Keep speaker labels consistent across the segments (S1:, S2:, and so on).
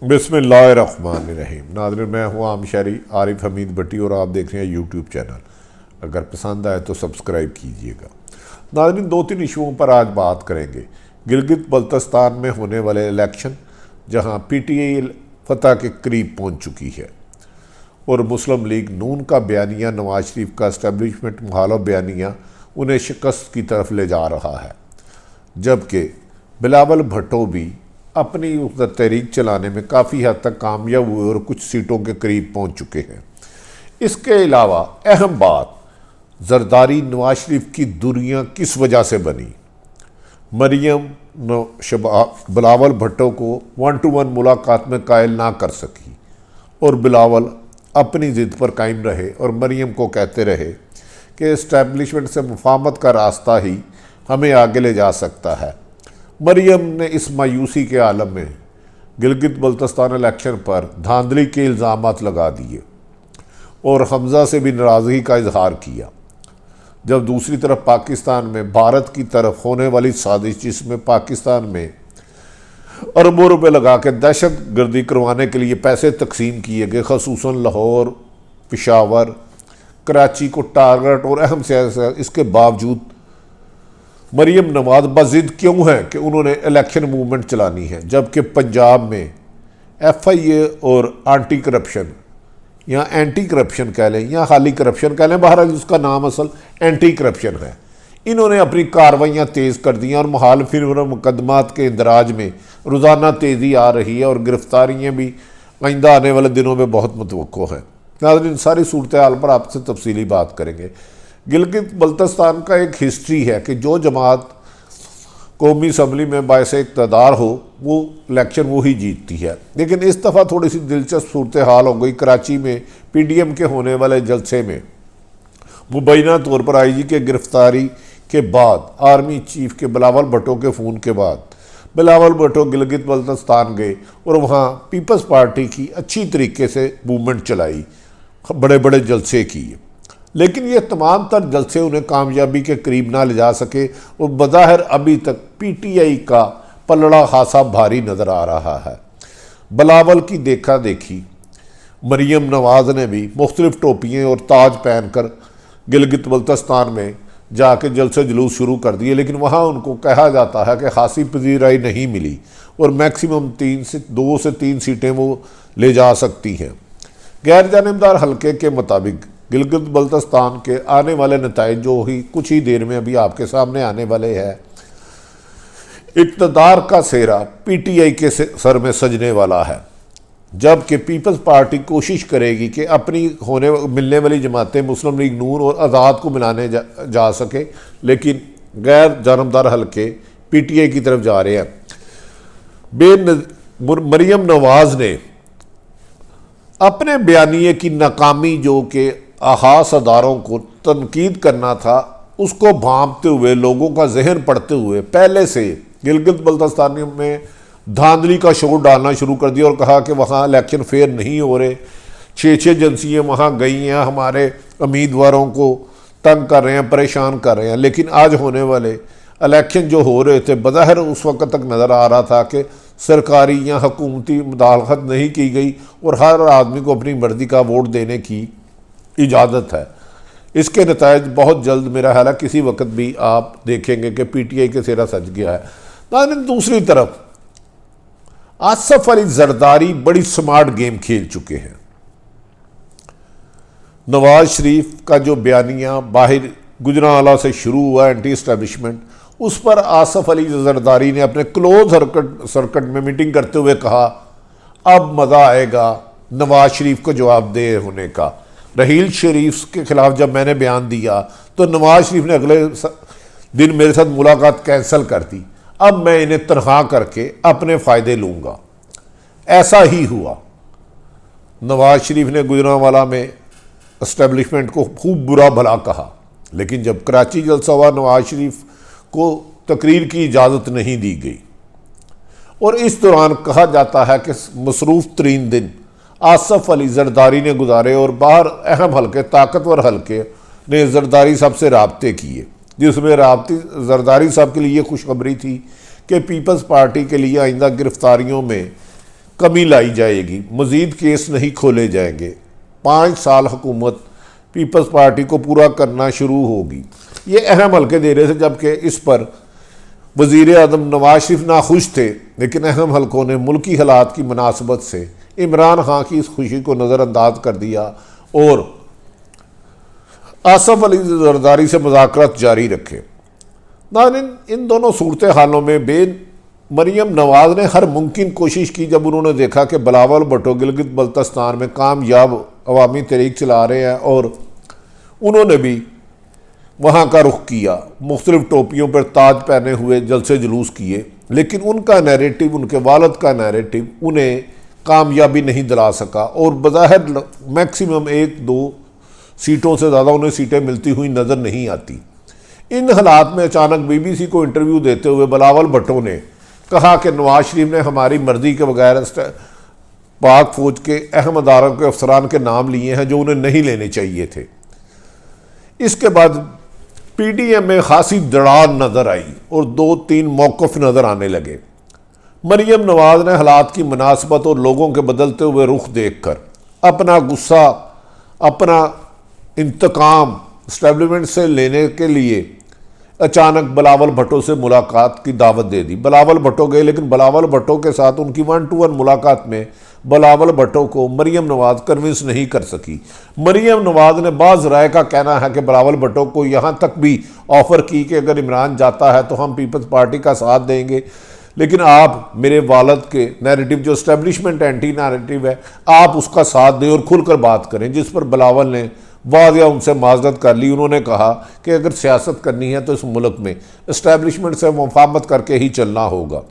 S1: बिस्मिल्लाहिर्रहमानिर्रहीम। नाज़रीन, मैं हूँ आम शहरी आरिफ हमीद भट्टी और आप देख रहे हैं यूट्यूब चैनल। अगर पसंद आए तो सब्सक्राइब कीजिएगा। नाज़रीन, 2-3 इशुओं पर आज बात करेंगे। गिलगित बल्तिस्तान में होने वाले इलेक्शन, जहाँ PTI फतह के करीब पहुँच चुकी है, और मुस्लिम लीग नून का बयानिया, नवाज शरीफ का इस्टेब्लिशमेंट मुखालिफ बयानिया उन्हें शिकस्त की तरफ ले जा रहा है, जबकि बिलावल भुट्टो भी अपनी तहरीक चलाने में काफ़ी हद तक कामयाब हुए और कुछ सीटों के करीब पहुंच चुके हैं। इसके अलावा अहम बात, जरदारी नवाज शरीफ की दूरियां किस वजह से बनी। मरियम बिलावल भुट्टो को 1-to-1 मुलाकात में कायल ना कर सकी और बिलावल अपनी ज़िद पर कायम रहे और मरियम को कहते रहे कि इस्टेब्लिशमेंट से मुफाहमत का रास्ता ही हमें आगे ले जा सकता है। मरियम ने इस मायूसी के आलम में गिलगित बल्तिस्तान इलेक्शन पर धांधली के इल्ज़ामात लगा दिए और हमज़ा से भी नाराज़गी का इजहार किया। जब दूसरी तरफ पाकिस्तान में भारत की तरफ होने वाली साजिश, जिसमें पाकिस्तान में अरबों रुपए लगा के दहशत गर्दी करवाने के लिए पैसे तकसीम किए गए, ख़ुसूसन लाहौर, पेशावर, कराची को टारगेट और अहम सियासत, इसके बावजूद मरियम नवाज बज़िद क्यों है कि उन्होंने इलेक्शन मूवमेंट चलानी है, जबकि पंजाब में FIA और एंटी करप्शन या एंटी करप्शन कह लें या खाली करप्शन कह लें, बहरहाल उसका नाम असल एंटी करप्शन है, इन्होंने अपनी कार्रवाइयाँ तेज़ कर दी और मुखालिफिन और मुकदमात के इंदराज में रोज़ाना तेज़ी आ रही है और गिरफ्तारियाँ भी आइंदा आने वाले दिनों में बहुत मुतवक्को हैं। नाज़रीन, सारी सूरत हाल पर आपसे तफसीली बात करेंगे। गिलगित बल्तिस्तान का एक हिस्ट्री है कि जो जमात कौमी असम्बली में बायस इक़्तिदार हो वो इलेक्शन वो ही जीतती है, लेकिन इस दफ़ा थोड़ी सी दिलचस्प सूरत हाल हो गई। कराची में PDM के होने वाले जलसे में मुबैना तौर पर IG के गिरफ्तारी के बाद, आर्मी चीफ के बिलावल भुट्टो के फ़ोन के बाद, बिलावल भुट्टो गिलगित बल्तिस्तान गए और वहाँ पीपल्स पार्टी की अच्छी तरीके से मूवमेंट चलाई, बड़े बड़े जलसे किए, लेकिन ये तमाम तर जलसे उन्हें कामयाबी के करीब ना ले जा सके और बज़ाहिर अभी तक PTI का पलड़ा खासा भारी नज़र आ रहा है। बिलावल की देखा देखी मरियम नवाज ने भी मुख्तलिफ टोपियाँ और ताज पहन कर गिलगित बल्तिस्तान में जाके जलसे जुलूस शुरू कर दिए, लेकिन वहाँ उनको कहा जाता है कि खासी पजीराई नहीं मिली और मैक्सिमम 2 से 3 सीटें वो ले जा सकती हैं। गैर जानिबदार हल्के के मुताबिक गिलगित बल्तिस्तान के आने वाले नताइज जो ही कुछ ही देर में अभी आपके सामने आने वाले हैं, इक़्तिदार का सेहरा PTI के सर में सजने वाला है, जबकि पीपल्स पार्टी कोशिश करेगी कि अपनी मिलने वाली जमातें मुस्लिम लीग नून और आज़ाद को मिलाने जा सके, लेकिन गैर जानबदार हल्के PTI की तरफ जा रहे हैं। मरियम नवाज ने अपने बयानिए की नाकामी, जो कि आखास अदारों को तनकीद करना था, उसको भांपते हुए, लोगों का जहन पढ़ते हुए पहले से गिलगित बल्तिस्तान में धांधली का शोर डालना शुरू कर दिया और कहा कि वहाँ इलेक्शन फेयर नहीं हो रहे, 6 एजेंसियाँ वहाँ गई हैं, हमारे उम्मीदवारों को तंग कर रहे हैं, परेशान कर रहे हैं। लेकिन आज होने वाले इलेक्शन जो हो रहे थे, बज़ाहिर उस वक्त तक नज़र आ रहा था कि सरकारी या हुकूमती मुदाखलत नहीं की गई और हर आदमी को अपनी मर्ज़ी का वोट देने की इजाज़त है। इसके नतायज बहुत जल्द, मेरा ख्याल है किसी वक्त भी आप देखेंगे कि PTI के सेहरा सज गया है। लेकिन दूसरी तरफ आसफ अली जरदारी बड़ी स्मार्ट गेम खेल चुके हैं। नवाज शरीफ का जो बयानिया बाहर गुजरांवाला से शुरू हुआ एंटी इस्टेब्लिशमेंट, उस पर आसफ अली जरदारी ने अपने क्लोज सर्कट में मीटिंग करते हुए कहा, अब मज़ा आएगा नवाज शरीफ को जवाबदेह होने का। रहील शरीफ के खिलाफ जब मैंने बयान दिया तो नवाज शरीफ ने अगले दिन मेरे साथ मुलाकात कैंसिल कर दी, अब मैं इन्हें तनख्वाह करके अपने फ़ायदे लूँगा। ऐसा ही हुआ। नवाज शरीफ ने गुजरांवाला में इस्टेब्लिशमेंट को खूब बुरा भला कहा, लेकिन जब कराची जलसा हुआ, नवाज शरीफ को तकरीर की इजाज़त नहीं दी गई और इस दौरान कहा जाता है कि मसरूफ़ तरीन दिन आसफ अली जरदारी ने गुजारे और बाहर अहम हल्के, ताकतवर हल्के ने जरदारी साहब से राब्ते किए, जिसमें राब्ती जरदारी साहब के लिए खुशखबरी थी कि पीपल्स पार्टी के लिए आइंदा गिरफ्तारियों में कमी लाई जाएगी, मज़ीद केस नहीं खोले जाएंगे, 5 साल हुकूमत पीपल्स पार्टी को पूरा करना शुरू होगी। ये अहम हल्के दे रहे थे, जबकि इस पर वज़ीर आज़म नवाज शरीफ नाखुश थे, लेकिन अहम हल्कों ने मुल्की हालात की मुनासबत से इमरान खान की इस खुशी को नज़रअंदाज कर दिया और आसफ अली जरदारी से मुज़ाकरात जारी रखे। नाज़रीन, इन दोनों सूरत हालों में मरियम नवाज़ ने हर मुमकिन कोशिश की जब उन्होंने देखा कि बिलावल भुट्टो गिलगित बल्तिस्तान में कामयाब अवामी तहरीक चला रहे हैं, और उन्होंने भी वहाँ का रुख किया, मुख्तलिफ टोपियों पर ताज पहने हुए जलसे जुलूस किए, लेकिन उनका नैरेटिव, उनके वालिद का नैरेटिव उन्हें कामयाबी नहीं दिला सका और बज़ाहिर मैक्सिमम 1-2 सीटों से ज़्यादा उन्हें सीटें मिलती हुई नज़र नहीं आती। इन हालात में अचानक BBC को इंटरव्यू देते हुए बिलावल भुट्टो ने कहा कि नवाज शरीफ ने हमारी मर्जी के बगैर पाक फौज के अहम अदारों के अफसरान के नाम लिए हैं जो उन्हें नहीं लेने चाहिए थे। इसके बाद PDM में खासी दरार नज़र आई और 2-3 मौक़िफ़ नज़र आने लगे। मरियम नवाज़ ने हालात की मुनासबत और लोगों के बदलते हुए रुख देख कर अपना गुस्सा, अपना इंतकाम एस्टेब्लिशमेंट से लेने के लिए अचानक बिलावल भुट्टो से मुलाकात की दावत दे दी। बिलावल भुट्टो गए, लेकिन बिलावल भुट्टो के साथ उनकी 1-to-1 मुलाकात में बिलावल भुट्टो को मरियम नवाज़ कन्विंस नहीं कर सकी। मरियम नवाज़ ने बाज़ राय का कहना है कि बिलावल भुट्टो को यहाँ तक भी ऑफ़र की कि अगर इमरान जाता है तो हम पीपल्स पार्टी का साथ देंगे, लेकिन आप मेरे वालिद के नैरेटिव जो एस्टेब्लिशमेंट एंटी नैरेटिव है, आप उसका साथ दें और खुलकर बात करें। जिस पर बिलावल ने वाज़िया उनसे माजरत कर ली। उन्होंने कहा कि अगर सियासत करनी है तो इस मुल्क में एस्टेब्लिशमेंट से मुफाहमत करके ही चलना होगा।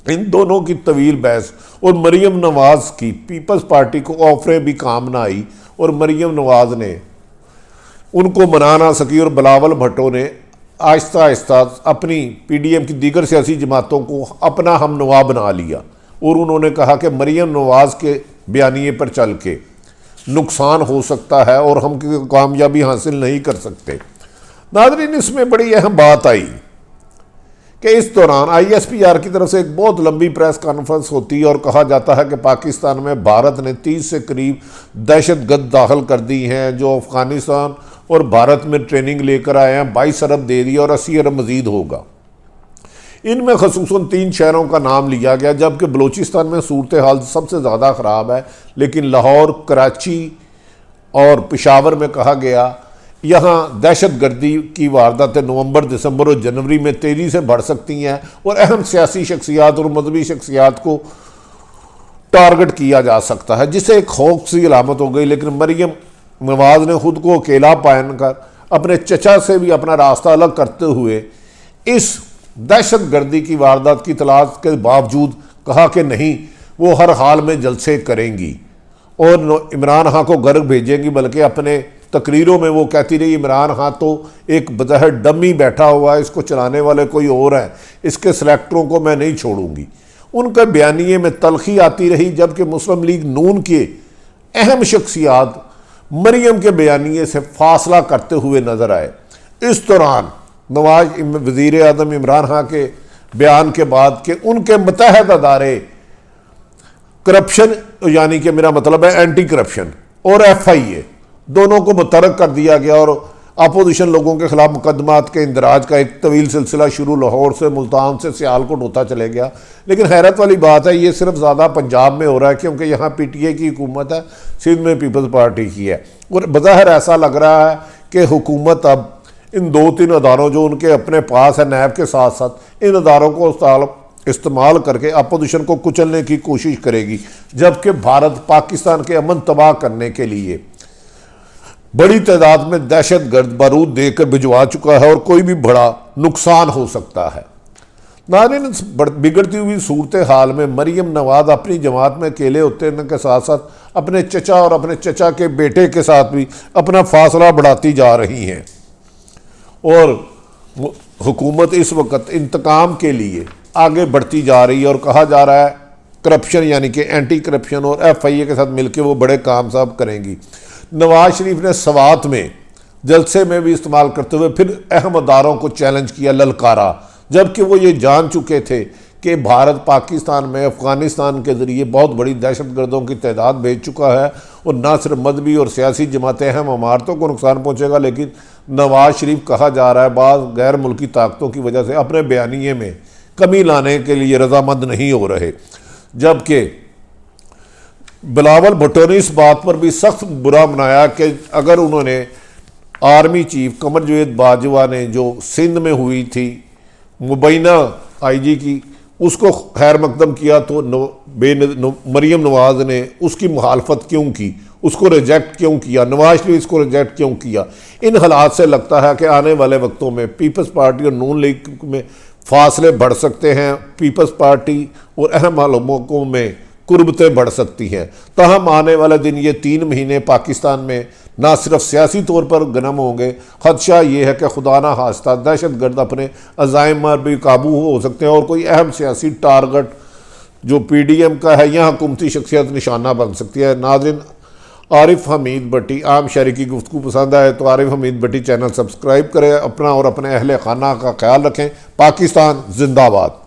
S1: इन दोनों की तवील बहस और मरियम नवाज़ की पीपल्स पार्टी को ऑफरें भी काम ना आई और मरियम नवाज़ ने उनको मना ना सकी और बिलावल भुट्टो ने आहिस्ता आहिस्ता अपनी PDM की दीगर सियासी जमातों को अपना हमनवा बना लिया और उन्होंने कहा कि मरियम नवाज़ के बयानिए पर चल के नुकसान हो सकता है और हम कामयाबी हासिल नहीं कर सकते। नाज़रीन, इसमें बड़ी अहम बात आई कि इस दौरान ISPR की तरफ से एक बहुत लंबी प्रेस कॉन्फ्रेंस होती है और कहा जाता है कि पाकिस्तान में भारत ने 30 से करीब दहशतगर्द दाखिल कर दी हैं जो अफ़गानिस्तान और भारत में ट्रेनिंग लेकर आए हैं। 22 अरब दे दिया और 80 अरब मज़ीद होगा। इनमें खसूसन 3 शहरों का नाम लिया गया, जबकि बलूचिस्तान में सूरत हाल सबसे ज़्यादा ख़राब है, लेकिन लाहौर, कराची और पेशावर में कहा गया यहाँ दहशतगर्दी की वारदातें नवंबर, दिसंबर और जनवरी में तेज़ी से बढ़ सकती हैं और अहम सियासी शख्सियात और मजहबी शख्सियात को टारगेट किया जा सकता है, जिससे एक खौफ सी अलामत हो गई। लेकिन मरियम नवाज़ ने खुद को अकेला पहन कर अपने चचा से भी अपना रास्ता अलग करते हुए इस दहशतगर्दी की वारदात की तलाश के बावजूद कहा कि नहीं, वो हर हाल में जलसे करेंगी और इमरान खान को घर भेजेंगी। बल्कि अपने तकरीरों में वो कहती रही इमरान खान तो एक बज़ाहिर डमी बैठा हुआ है, इसको चलाने वाले कोई और हैं, इसके सेलेक्टरों को मैं नहीं छोड़ूंगी। उनके बयानिए में तलखी आती रही, जबकि मुस्लिम लीग नून के अहम शख्सियात मरियम के बयानिए से फासला करते हुए नजर आए। इस दौरान वज़ीर आज़म इमरान खान के बयान के बाद कि उनके मुतहद अदारे करप्शन, यानी कि मेरा मतलब है एंटी करप्शन और FIA दोनों को मुतरक कर दिया गया और अपोजिशन लोगों के खिलाफ मुकदमात के इंदराज का एक तवील सिलसिला शुरू लाहौर से, मुल्तान से सियालकोट होता चले गया। लेकिन हैरत वाली बात है, ये सिर्फ ज़्यादा पंजाब में हो रहा है क्योंकि यहाँ PTA की हुकूमत है, सिंध में पीपल्स पार्टी की है और बज़ाहिर ऐसा लग रहा है कि हुकूमत अब इन 2-3 अदारों जो उनके अपने पास है नैब के साथ साथ, इन अदारों को इस्तेमाल करके अपोजिशन को कुचलने की कोशिश करेगी, जबकि भारत पाकिस्तान के अमन तबाह करने के लिए बड़ी तादाद में दहशतगर्द बारूद देकर भिजवा चुका है और कोई भी बड़ा नुकसान हो सकता है। नाज़रीन, बिगड़ती हुई सूरत हाल में मरियम नवाज़ अपनी जमात में अकेले होते के साथ साथ अपने चचा और अपने चचा के बेटे के साथ भी अपना फासला बढ़ाती जा रही हैं और हुकूमत इस वक्त इंतकाम के लिए आगे बढ़ती जा रही है और कहा जा रहा है करप्शन यानी कि एंटी करप्शन और FIA के साथ मिलकर वो बड़े काम साहब करेंगी। नवाज शरीफ ने सवात में जलसे में भी इस्तेमाल करते हुए फिर अहम अदारों को चैलेंज किया, ललकारा, जबकि वो ये जान चुके थे कि भारत पाकिस्तान में अफ़गानिस्तान के ज़रिए बहुत बड़ी दहशतगर्दों की तादाद भेज चुका है और न सिर्फ मजहबी और सियासी जमातें अहम इमारतों को नुकसान पहुँचेगा, लेकिन नवाज शरीफ कहा जा रहा है बाज़ गैर मुल्की ताकतों की वजह से अपने बयानिए में कमी लाने के लिए रजामंद नहीं हो रहे। जबकि बिलावल भुट्टो ने इस बात पर भी सख्त बुरा मनाया कि अगर उन्होंने आर्मी चीफ कमर जावेद बाजवा ने जो सिंध में हुई थी मुबैना आईजी की उसको खैर मकदम किया तो मरीम नवाज ने उसकी मुखालफत क्यों की, उसको रिजेक्ट क्यों किया, नवाज शरीफ इसको रिजेक्ट क्यों किया। इन हालात से लगता है कि आने वाले वक्तों में पीपल्स पार्टी और नून लीग में फासले बढ़ सकते हैं, पीपल्स पार्टी और अहम हलकों में कुर्बतें बढ़ सकती हैं। तहम आने वाले दिन ये 3 महीने पाकिस्तान में ना सिर्फ सियासी तौर पर गरम होंगे, खदशा ये है कि खुदा ना खास्ता दहशतगर्द अपने अज़ाइम पर भी काबू हो सकते हैं और कोई अहम सियासी टारगेट जो PDM का है या हुकूमती शख्सियत निशाना बन सकती है। नाज़रीन, आरिफ हमीद भट्टी आम शहरी की गुफ्तगू पसंद आए तो आरिफ हमीद भट्टी चैनल सब्सक्राइब करें, अपना और अपने अहले खाना का ख्याल रखें। पाकिस्तान जिंदाबाद।